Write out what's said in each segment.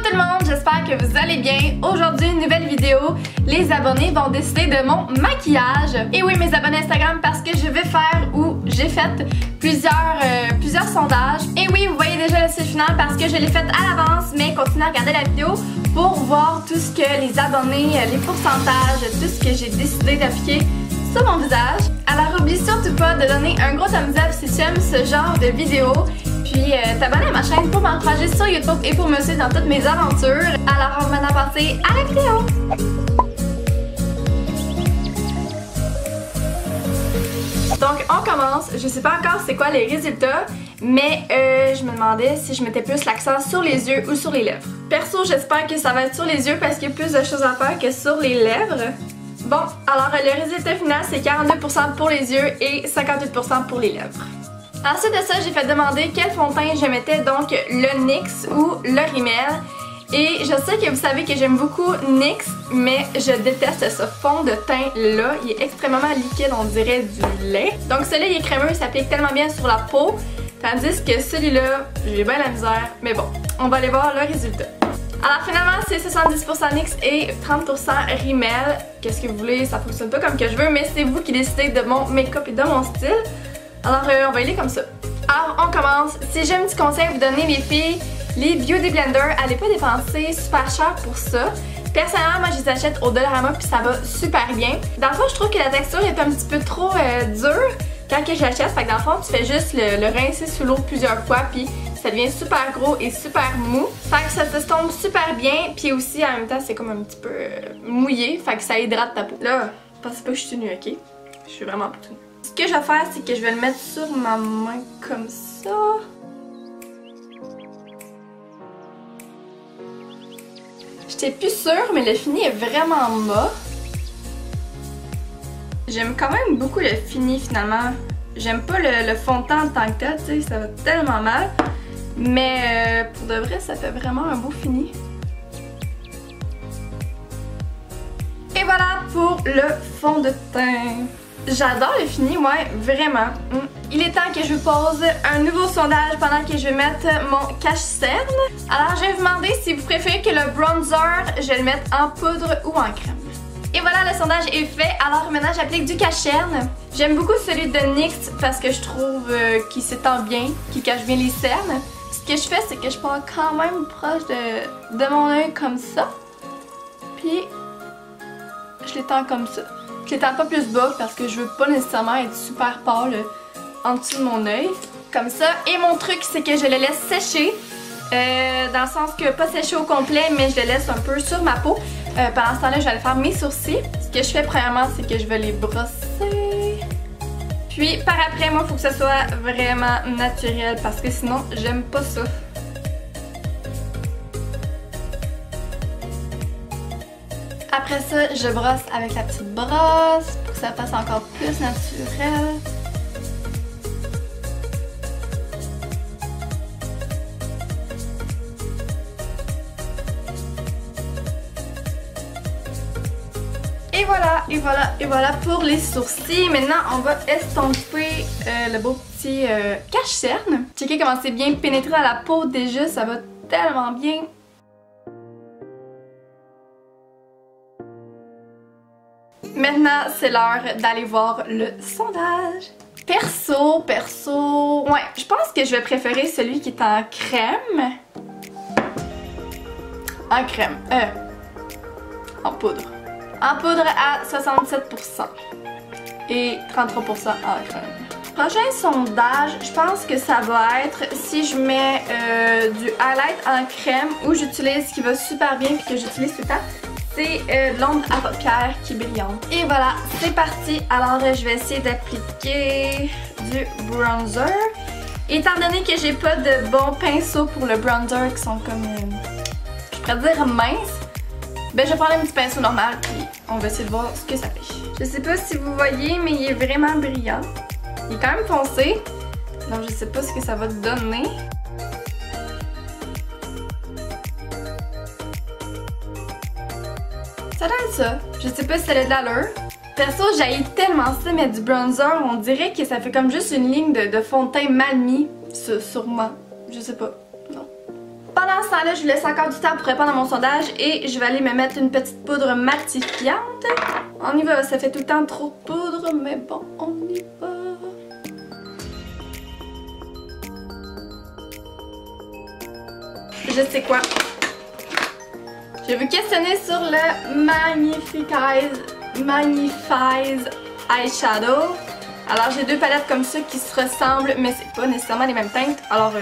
tout le monde, j'espère que vous allez bien. Aujourd'hui, une nouvelle vidéo. Les abonnés vont décider de mon maquillage. Et oui, mes abonnés Instagram, parce que je vais faire ou j'ai fait plusieurs sondages. Et oui, vous voyez déjà le style final parce que je l'ai fait à l'avance, mais continuez à regarder la vidéo pour voir tout ce que les abonnés, les pourcentages, tout ce que j'ai décidé d'appliquer sur mon visage. Alors n'oublie surtout pas de donner un gros thumbs up si tu aimes ce genre de vidéo. Puis t'abonner à ma chaîne pour m'encourager sur YouTube et pour me suivre dans toutes mes aventures. Alors on va maintenant passer à la vidéo. Donc on commence, je sais pas encore c'est quoi les résultats, mais je me demandais si je mettais plus l'accent sur les yeux ou sur les lèvres. Perso, j'espère que ça va être sur les yeux parce qu'il y a plus de choses à faire que sur les lèvres. Bon, alors le résultat final c'est 42% pour les yeux et 58% pour les lèvres. Ensuite de ça, j'ai fait demander quel fond de teint je mettais, donc le NYX ou le Rimmel. Et je sais que vous savez que j'aime beaucoup NYX, mais je déteste ce fond de teint là. Il est extrêmement liquide, on dirait du lait. Donc celui-là il est crémeux, il s'applique tellement bien sur la peau. Tandis que celui-là, j'ai bien la misère. Mais bon, on va aller voir le résultat. Alors finalement c'est 70% NYX et 30% Rimmel. Qu'est-ce que vous voulez, ça fonctionne pas comme que je veux, mais c'est vous qui décidez de mon make-up et de mon style. Alors on va y aller comme ça. Alors on commence. Si j'ai un petit conseil à vous donner les filles, les Beauty Blender, allez pas dépenser super cher pour ça. Personnellement moi je les achète au Dollarama puis ça va super bien. Dans le fond je trouve que la texture est un petit peu trop dure quand que je l'achète. Fait que dans le fond tu fais juste le rincer sous l'eau plusieurs fois puis ça devient super gros et super mou. Fait que ça s'estompe super bien puis aussi en même temps c'est comme un petit peu mouillé. Fait que ça hydrate ta peau. Là, pensez pas que je suis nue, ok? Je suis vraiment pas nue. Ce que je vais faire, c'est que je vais le mettre sur ma main comme ça. J'étais plus sûre, mais le fini est vraiment mat. J'aime quand même beaucoup le fini finalement. J'aime pas le fond de teint en tant que tel, tu sais, ça va tellement mal. Mais pour de vrai, ça fait vraiment un beau fini. Et voilà pour le fond de teint. J'adore le fini, ouais, vraiment. Il est temps que je vous pose un nouveau sondage pendant que je vais mettre mon cache-cerne. Alors, je vais vous demander si vous préférez que le bronzer, je le mette en poudre ou en crème. Et voilà, le sondage est fait. Alors maintenant, j'applique du cache-cerne. J'aime beaucoup celui de NYX parce que je trouve qu'il s'étend bien, qu'il cache bien les cernes. Ce que je fais, c'est que je prends quand même proche de mon œil comme ça. Puis, je l'étends comme ça. Je l'étends pas plus bas parce que je veux pas nécessairement être super pâle en dessous de mon œil. Comme ça. Et mon truc, c'est que je le laisse sécher. Dans le sens que pas sécher au complet, mais je le laisse un peu sur ma peau. Pendant ce temps-là, je vais aller faire mes sourcils. Ce que je fais premièrement, c'est que je vais les brosser. Puis par après, moi, il faut que ça soit vraiment naturel parce que sinon, j'aime pas ça. Après ça, je brosse avec la petite brosse pour que ça fasse encore plus naturel. Et voilà, et voilà, et voilà pour les sourcils. Maintenant, on va estomper le beau petit cache-cerne. Checkez comment c'est bien pénétré dans la peau déjà, ça va tellement bien. Maintenant, c'est l'heure d'aller voir le sondage. Perso, ouais, je pense que je vais préférer celui qui est en crème. En crème, en poudre. En poudre à 67% et 33% en crème. Prochain sondage, je pense que ça va être si je mets du highlight en crème ou j'utilise ce qui va super bien et que j'utilise tout le temps. C'est de l'ombre à paupières qui est brillante. Et voilà, c'est parti. Alors je vais essayer d'appliquer du bronzer. Étant donné que j'ai pas de bons pinceaux pour le bronzer qui sont comme, je pourrais dire minces, ben je vais prendre un petit pinceau normal puis on va essayer de voir ce que ça fait. Je sais pas si vous voyez, mais il est vraiment brillant. Il est quand même foncé, donc je sais pas ce que ça va donner. Ça donne ça. Je sais pas si ça a de l'allure. Perso, j'haïs tellement ça, mettre du bronzer. On dirait que ça fait comme juste une ligne de fond de teint mal mis sur moi. Je sais pas. Non. Pendant pendant ce temps-là, je vous laisse encore du temps pour répondre à mon sondage et je vais aller me mettre une petite poudre matifiante. On y va, ça fait tout le temps trop de poudre, mais bon, on y va. Je sais quoi. Je vais vous questionner sur le Magnifies Eyeshadow. Alors j'ai deux palettes comme ça qui se ressemblent, mais c'est pas nécessairement les mêmes teintes. Alors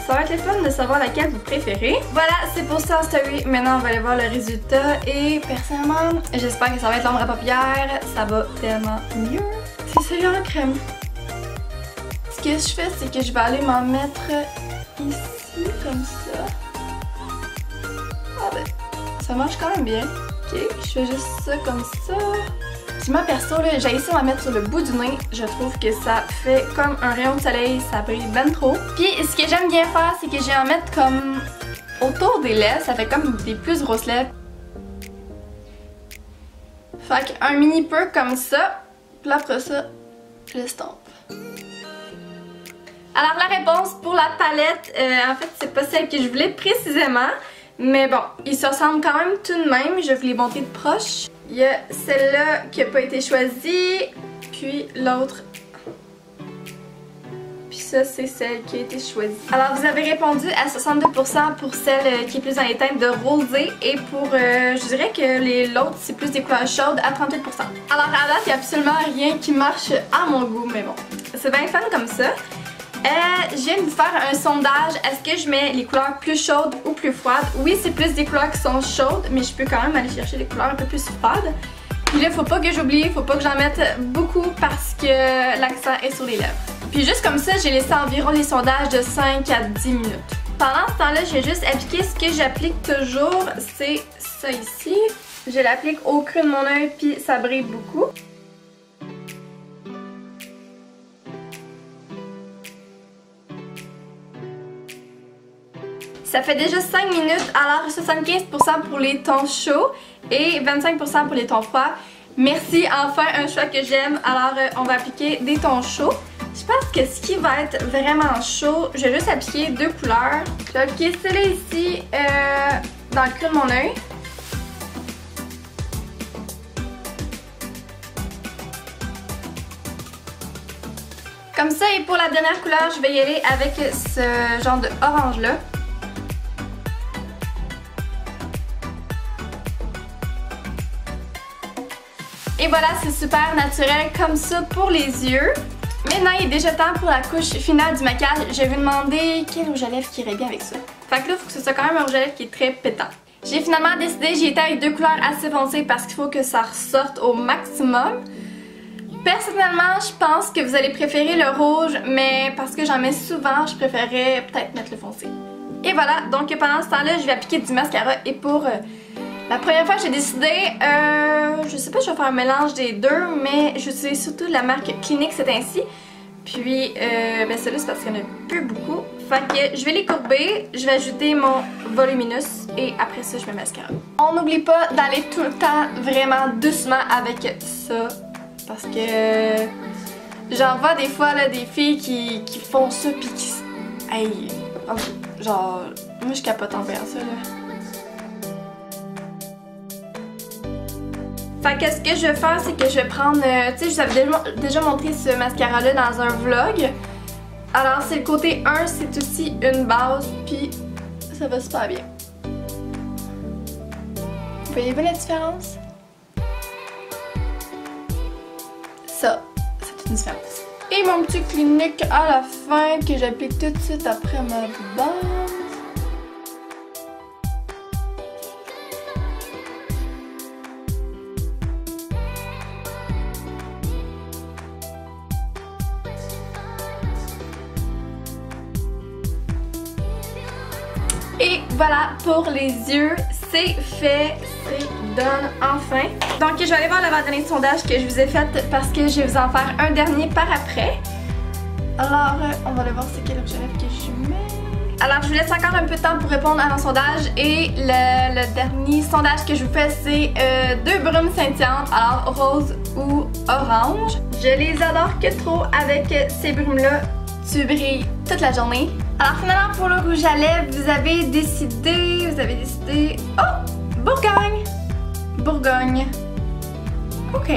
ça va être le fun de savoir laquelle vous préférez. Voilà, c'est pour ça en story. Maintenant on va aller voir le résultat. Et personnellement, j'espère que ça va être l'ombre à paupières. Ça va tellement mieux. C'est celui en crème. Ce que je fais, c'est que je vais aller m'en mettre ici, comme ça. Ah ben, ça marche quand même bien. Ok, je fais juste ça comme ça. Puis moi perso, j'ai essayé de m'en mettre sur le bout du nez. Je trouve que ça fait comme un rayon de soleil, ça brille ben trop. Puis ce que j'aime bien faire, c'est que je vais en mettre comme autour des lèvres. Ça fait comme des plus grosses lèvres. Fait qu'un mini peu comme ça. Puis après ça, je l'estompe. Alors la réponse pour la palette, en fait c'est pas celle que je voulais précisément. Mais bon, ils se ressemblent quand même tout de même. Je vais vous les montrer de proche. Il y a celle-là qui n'a pas été choisie. Puis l'autre. Puis ça, c'est celle qui a été choisie. Alors, vous avez répondu à 62% pour celle qui est plus dans les teintes de rosé. Et pour, je dirais que l'autre, c'est plus des couleurs chaudes à 38%. Alors, à date, il n'y a absolument rien qui marche à mon goût. Mais bon, c'est bien fun comme ça. Je viens de vous faire un sondage. Est-ce que je mets les couleurs plus chaudes ou plus froides? Oui, c'est plus des couleurs qui sont chaudes, mais je peux quand même aller chercher des couleurs un peu plus froides. Puis là, faut pas que j'oublie, faut pas que j'en mette beaucoup parce que l'accent est sur les lèvres. Puis juste comme ça, j'ai laissé environ les sondages de 5 à 10 minutes. Pendant ce temps-là, je vais juste appliquer ce que j'applique toujours, c'est ça ici. Je l'applique au creux de mon œil, puis ça brille beaucoup. Ça fait déjà 5 minutes, alors 75% pour les tons chauds et 25% pour les tons froids. Merci, enfin un choix que j'aime. Alors on va appliquer des tons chauds. Je pense que ce qui va être vraiment chaud, je vais juste appliquer deux couleurs. Je vais appliquer celle-là ici dans le creux de mon œil. Comme ça, et pour la dernière couleur, je vais y aller avec ce genre de orange là. Et voilà, c'est super naturel comme ça pour les yeux. Maintenant, il est déjà temps pour la couche finale du maquillage. Je vais vous demander quel rouge à lèvres qui irait bien avec ça. Fait que là, il faut que ce soit quand même un rouge à lèvres qui est très pétant. J'ai finalement décidé, j'ai été avec deux couleurs assez foncées parce qu'il faut que ça ressorte au maximum. Personnellement, je pense que vous allez préférer le rouge, mais parce que j'en mets souvent, je préférerais peut-être mettre le foncé. Et voilà, donc pendant ce temps-là, je vais appliquer du mascara et pour... la première fois, j'ai décidé, je sais pas si je vais faire un mélange des deux, mais j'utilise surtout la marque Clinique, c'est ainsi. Puis, ben celui-là, c'est parce qu'il y en a plus beaucoup. Fait que je vais les courber, je vais ajouter mon Voluminous et après ça, je mets le mascara. On n'oublie pas d'aller tout le temps vraiment doucement avec ça. Parce que j'en vois des fois là, des filles qui font ça pis qui... Hey, genre, moi je capote en faire ça là. Fait que ce que je vais faire, c'est que je vais prendre, tu sais, je vous avais déjà montré ce mascara-là dans un vlog. Alors, c'est le côté 1, c'est aussi une base, puis ça va super bien. Voyez-vous la différence? Ça, c'est une différence. Et mon petit Clinique à la fin, que j'applique tout de suite après ma base. Et voilà pour les yeux, c'est fait, c'est done enfin. Donc je vais aller voir l'avant-dernier sondage que je vous ai fait parce que je vais vous en faire un dernier par après. Alors on va aller voir c'est quel rouge à lèvres que je mets. Alors je vous laisse encore un peu de temps pour répondre à mon sondage et le dernier sondage que je vous fais c'est deux brumes scintillantes, alors rose ou orange. Je les adore que trop avec ces brumes là, tu brilles toute la journée. Alors finalement pour le rouge à lèvres, vous avez décidé... Oh! Bourgogne! Bourgogne. Ok.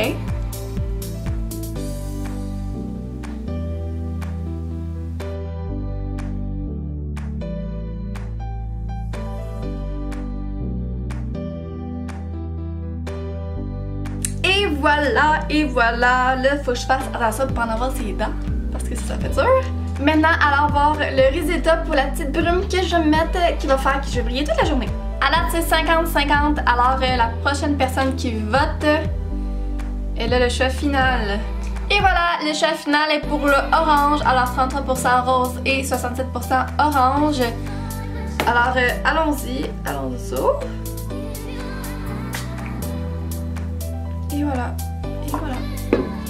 Et voilà, là faut que je fasse attention de pas en avoir ses dents, parce que ça fait dur. Maintenant, allons voir le résultat pour la petite brume que je vais me mettre, qui va faire que je vais briller toute la journée. À date, c'est 50-50, alors la prochaine personne qui vote, elle a le choix final. Et voilà, le choix final est pour le orange, alors 33% rose et 67% orange. Alors, allons-y. Et voilà.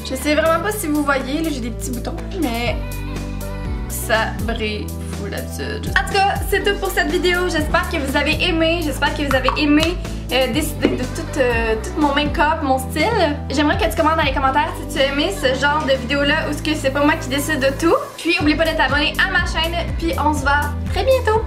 Je sais vraiment pas si vous voyez, là j'ai des petits boutons, mais ça brille fou là-dessus. En tout cas, c'est tout pour cette vidéo. J'espère que vous avez aimé. Décider de tout mon make-up, mon style. J'aimerais que tu commandes dans les commentaires si tu as aimé ce genre de vidéo-là ou ce que c'est pas moi qui décide de tout. Puis, oublie pas de t'abonner à ma chaîne. Puis, on se voit très bientôt.